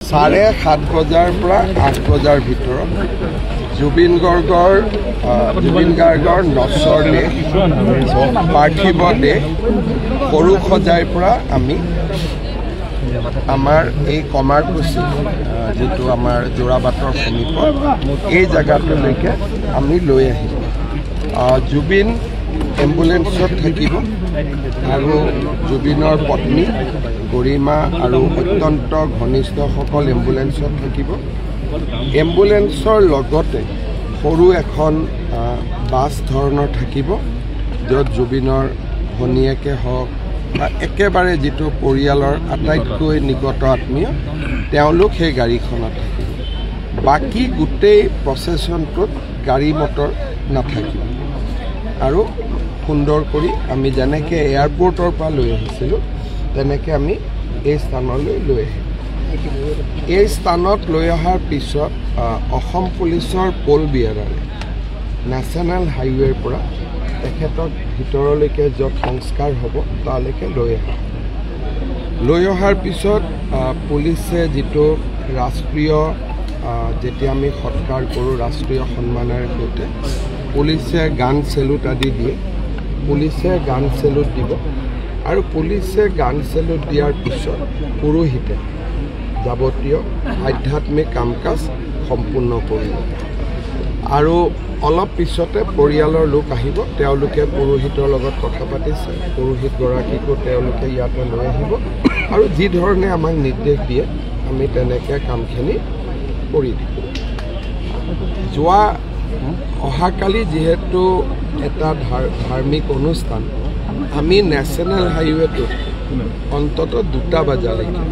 7:30 বজাৰ পৰা 8 বজাৰ ভিতৰত জুবিন গাৰ্গৰ নচৰ দেশ পাৰ্থিব দেশ সৰু সজাইৰ পৰা আমি আমাৰ এই কমাৰকুছি যেটো আমাৰ জোৰাবাটৰ সমীপত এই জায়গাটোলৈকে আমি লৈ আহিম জুবিন এম্বুলেন্সত থাকিব আৰু জুবিনৰ পত্নী গৰিমা আৰু অত্যন্ত ঘনিষ্ঠসকল এম্বুলেন্সত থাকিব এম্বুলেন্সৰ লগতে সৰু এখন বাছ ধৰণৰ থাকিব য'ত জুবিনৰ ভনীয়েকে হওক বা একেবাৰে যেটো পৰিয়ালৰ আটাইতকৈ নিকট আত্মীয় তেওঁলোক সেই গাড়ীখনত থাকিব বাকি গোটেই প্ৰচেছনটোত গাড়ী মটৰ নাথাকিব আৰু সুন্দৰ কৰি আমি যেনেকে এয়াৰপোৰ্টৰ পৰা লৈ আহিছিলোঁ তেনেকে আমি এই স্থানলৈ লৈ আহিম এই স্থানত লৈ অহাৰ পিছত অসম পুলিচৰ পোল বিয়াৰাৰে নেশ্যনেল হাইৱেৰ পৰা তেখেতক ভিতৰলৈকে য'ত সংস্কাৰ হ'ব তালৈকে লৈ অহাৰ পিছত পুলিচে যেটো ৰাষ্ট্ৰীয় যেতিয়া আমি সৎকাৰ কৰোঁ ৰাষ্ট্ৰীয় সন্মানেৰে সৈতে পুলিচে গান চেলুট আদি দিয়ে পুলিচে গান চেলুট দিব আৰু পুলিচে গান চেলুট দিয়াৰ পিছত পুৰোহিতে যাৱতীয় আধ্যাত্মিক কাম কাজ সম্পূৰ্ণ কৰিব আৰু অলপ পিছতে পৰিয়ালৰ লোক আহিব তেওঁলোকে পুৰোহিতৰ লগত কথা পাতিছে পুৰোহিত গৰাকীকো তেওঁলোকে ইয়াতে লৈ আহিব আৰু যি ধৰণে আমাক নিৰ্দেশ দিয়ে আমি তেনেকৈ কামখিনি কৰি দিম অহাকালি যেহেতু এটা ধাৰ্মিক অনুষ্ঠান আমি নেশ্যনেল হাইৱেটোত অন্তত 2টা বজালৈকে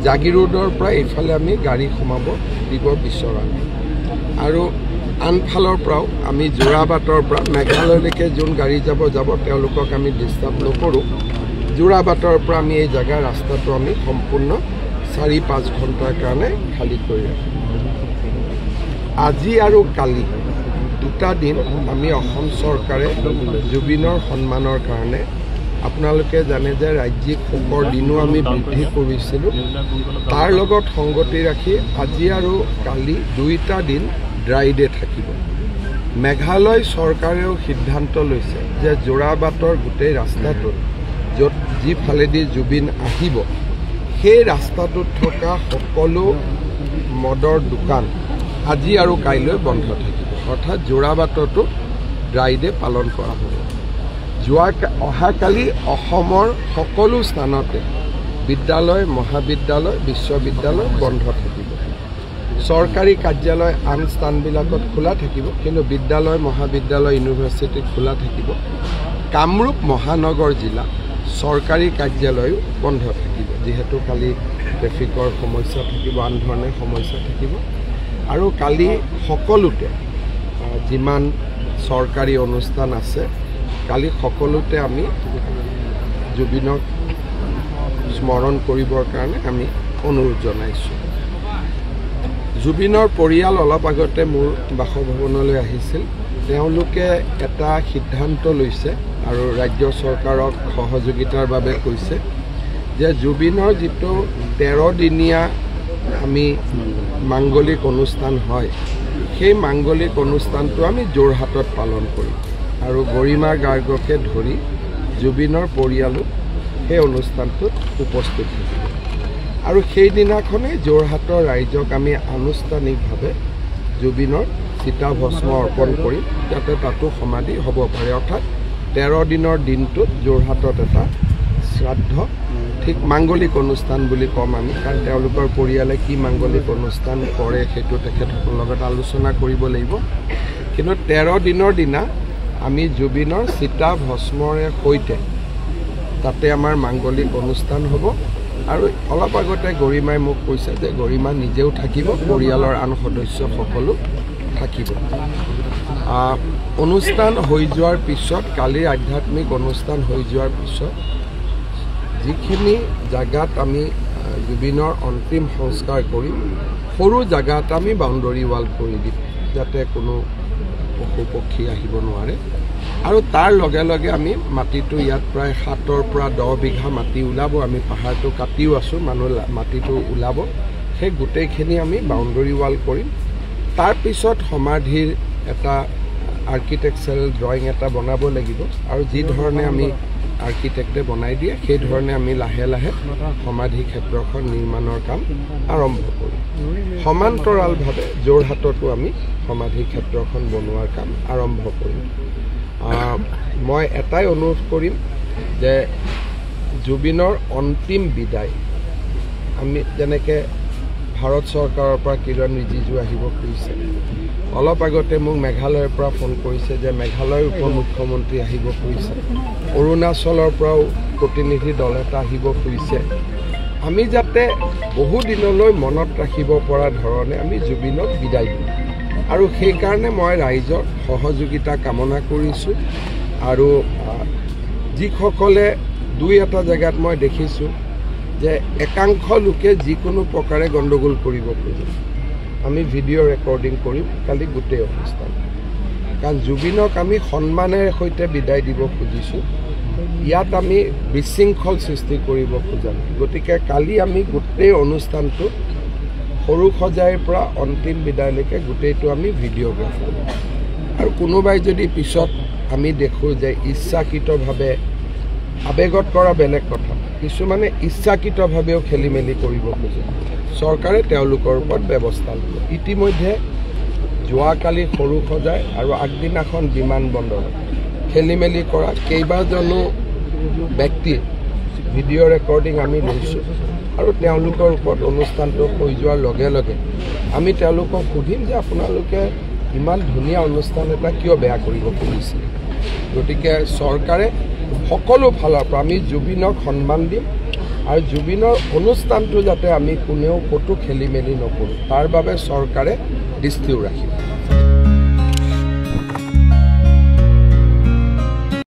জাগি ৰোডৰ পৰা এইফালে আমি গাড়ী সোমাব দিব বিচৰা আৰু আনফালৰ পৰাও আমি জোৰাবাটৰ পৰা মেঘালয়লৈকে যোন গাড়ী যাব তেওঁলোকক আমি ডিষ্টাৰ্ব নকৰোঁ জোৰাবাটৰ পৰা আমি এই জাগাৰ ৰাস্তাটো আমি সম্পূৰ্ণ 4-5 ঘণ্টাৰ কাৰণে খালী কৰি ৰাখিম আজি আৰু কালি 2টা দিন আমি অসম চৰকাৰে জুবিনৰ সন্মানৰ কাৰণে আপোনালোকে জানে যে ৰাজ্যিক শোকৰ দিনো আমি বৃদ্ধি কৰিছিলোঁ তাৰ লগত সংগতি ৰাখি আজি আৰু কালি 2টা দিন ড্ৰাই ডে থাকিব মেঘালয় চৰকাৰেও সিদ্ধান্ত লৈছে যে জোৰাবাটৰ গোটেই ৰাস্তাটোত য'ত যিফালেদি জুবিন আহিব সেই ৰাস্তাটোত থকা সকলো মদৰ দোকান আজি আৰু কাইলৈ বন্ধ থাকিব অৰ্থাৎ জোৰাবাটতো ড্ৰাই ডে পালন কৰা হ'ব অহাকালি অসমৰ সকলো স্থানতে বিদ্যালয় মহাবিদ্যালয় বিশ্ববিদ্যালয় বন্ধ থাকিব চৰকাৰী কাৰ্যালয় আন স্থানবিলাকত খোলা থাকিব কিন্তু বিদ্যালয় মহাবিদ্যালয় ইউনিভাৰ্চিটি খোলা থাকিব কামৰূপ মহানগৰ জিলা চৰকাৰী কাৰ্যালয়ো বন্ধ থাকিব যেহেতু কালি ট্ৰেফিকৰ সমস্যা থাকিব আন ধৰণে সমস্যা থাকিব আৰু কালি সকলোতে যিমান চৰকাৰী অনুষ্ঠান আছে কালি সকলোতে আমি জুবিনক স্মৰণ কৰিবৰ কাৰণে আমি অনুৰোধ জনাইছোঁ জুবিনৰ পৰিয়াল অলপ আগতে মোৰ বাসভৱনলৈ আহিছিল তেওঁলোকে এটা সিদ্ধান্ত লৈছে আৰু ৰাজ্য চৰকাৰক সহযোগিতাৰ বাবে কৈছে যে জুবিনৰ যেটো 13 দিনীয়া আমি মাংগলিক অনুষ্ঠান হয় সেই মাংগলিক অনুষ্ঠানটো আমি যোৰহাটত পালন কৰিম আৰু গৰিমা গাৰ্গকে ধৰি জুবিনৰ পৰিয়ালো সেই অনুষ্ঠানটোত উপস্থিত থাকিব আৰু সেই দিনাখনেই যোৰহাটৰ ৰাইজক আমি আনুষ্ঠানিকভাৱে জুবিনৰ চিতাভস্ম অৰ্পণ কৰিম যাতে তাতো সমাধি হ'ব পাৰে অৰ্থাৎ 13 দিনৰ দিনটোত যোৰহাটত এটা শ্ৰাদ্ধ ঠিক মাংগলিক অনুষ্ঠান বুলি কম আমি কাৰণ তেওঁলোকৰ পৰিয়ালে কি মাংগলিক অনুষ্ঠান কৰে সেইটো তেখেতসকলৰ লগত আলোচনা কৰিব লাগিব কিন্তু 13 দিনৰ দিনা আমি জুবিনৰ চিতাভস্মৰে সৈতে তাতে আমাৰ মাংগলিক অনুষ্ঠান হ'ব আৰু অলপ আগতে গৰিমাই মোক কৈছে যে গৰিমা নিজেও থাকিব পৰিয়ালৰ আন সদস্য সকলো থাকিব অনুষ্ঠান হৈ যোৱাৰ পিছত কালিৰ আধ্যাত্মিক অনুষ্ঠান হৈ যোৱাৰ পিছত যিখিনি জায়গাত আমি জুবিনৰ অন্তিম সংস্কাৰ কৰিম সৰু জায়গাত আমি বাউণ্ডাৰী ৱাল কৰি দিম যাতে কোনো পশু পক্ষী আহিব নোৱাৰে আৰু তাৰ লগে লগে আমি মাটিটো ইয়াত প্ৰায় 7 পৰা 10 বিঘা মাটি ওলাব আমি পাহাৰটো কাটিও আছো মানুহ মাটিটো ওলাব সেই গোটেইখিনি আমি বাউণ্ডাৰী ৱাল কৰিম তাৰ পিছত সমাধিৰ এটা আৰ্কিটেকচাৰেল ড্ৰয়িং এটা বনাব লাগিব আৰু যি ধৰণে আমি আৰ্কিটেক্টে বনাই দিয়ে সেই ধৰণে আমি লাহে লাহে সমাধি ক্ষেত্ৰখন নিৰ্মাণৰ কাম আৰম্ভ কৰিম সমান্তৰালভাৱে যোৰহাটতো আমি সমাধি ক্ষেত্ৰখন বনোৱাৰ কাম আৰম্ভ কৰিম মই এটাই অনুৰোধ কৰিম যে জুবিনৰ অন্তিম বিদায় আমি যেনেকৈ ভাৰত চৰকাৰৰ পৰা কিৰণ ৰিজিজু আহিব খুজিছে অলপ আগতে মোক মেঘালয়ৰ পৰা ফোন কৰিছে যে মেঘালয়ৰ উপ মুখ্যমন্ত্ৰী আহিব খুজিছে অৰুণাচলৰ পৰাও প্ৰতিনিধি দল এটা আহিব খুজিছে আমি যাতে বহু দিনলৈ মনত ৰাখিব পৰা ধৰণে আমি জুবিনক বিদায় দিম আৰু সেইকাৰণে মই ৰাইজৰ সহযোগিতা কামনা কৰিছোঁ আৰু যিসকলে দুই এটা জেগাত মই দেখিছোঁ যে একাংশ লোকে যিকোনো প্ৰকাৰে গণ্ডগোল কৰিব খোজে আমি ভিডিঅ' ৰেকৰ্ডিং কৰিম কালি গোটেই অনুষ্ঠান কাৰণ জুবিনক আমি সন্মানেৰে সৈতে বিদায় দিব খুজিছোঁ ইয়াত আমি বিশৃংখল সৃষ্টি কৰিব খোজা নাই গতিকে কালি আমি গোটেই অনুষ্ঠানটো সৰু সজাইৰ পৰা অন্তিম বিদায়লৈকে গোটেইটো আমি ভিডিঅ'গ্ৰাফ কৰিম আৰু কোনোবাই যদি পিছত আমি দেখোঁ যে ইচ্ছাকৃতভাৱে আবেগত কৰা বেলেগ কথা কিছুমানে ইচ্ছাকৃতভাৱেও খেলি মেলি কৰিব খোজে চৰকাৰে তেওঁলোকৰ ওপৰত ব্যৱস্থা ল'ব ইতিমধ্যে যোৱাকালি সৰু সজাই আৰু আগদিনাখন বিমানবন্দৰত খেলি মেলি কৰা কেইবাজনো ব্যক্তিৰ ভিডিঅ' ৰেকৰ্ডিং আমি লৈছোঁ আৰু তেওঁলোকৰ ওপৰত অনুষ্ঠানটো হৈ যোৱাৰ লগে লগে আমি তেওঁলোকক সুধিম যে আপোনালোকে ইমান ধুনীয়া অনুষ্ঠান এটা কিয় বেয়া কৰিব খুজিছিল গতিকে চৰকাৰে সকলো ফালৰ পৰা আমি জুবিনক সন্মান দিম আৰু জুবিনৰ অনুষ্ঠানটো যাতে আমি কোনেও ক'তো খেলি মেলি নকৰোঁ তাৰ বাবে চৰকাৰে দৃষ্টিও ৰাখিব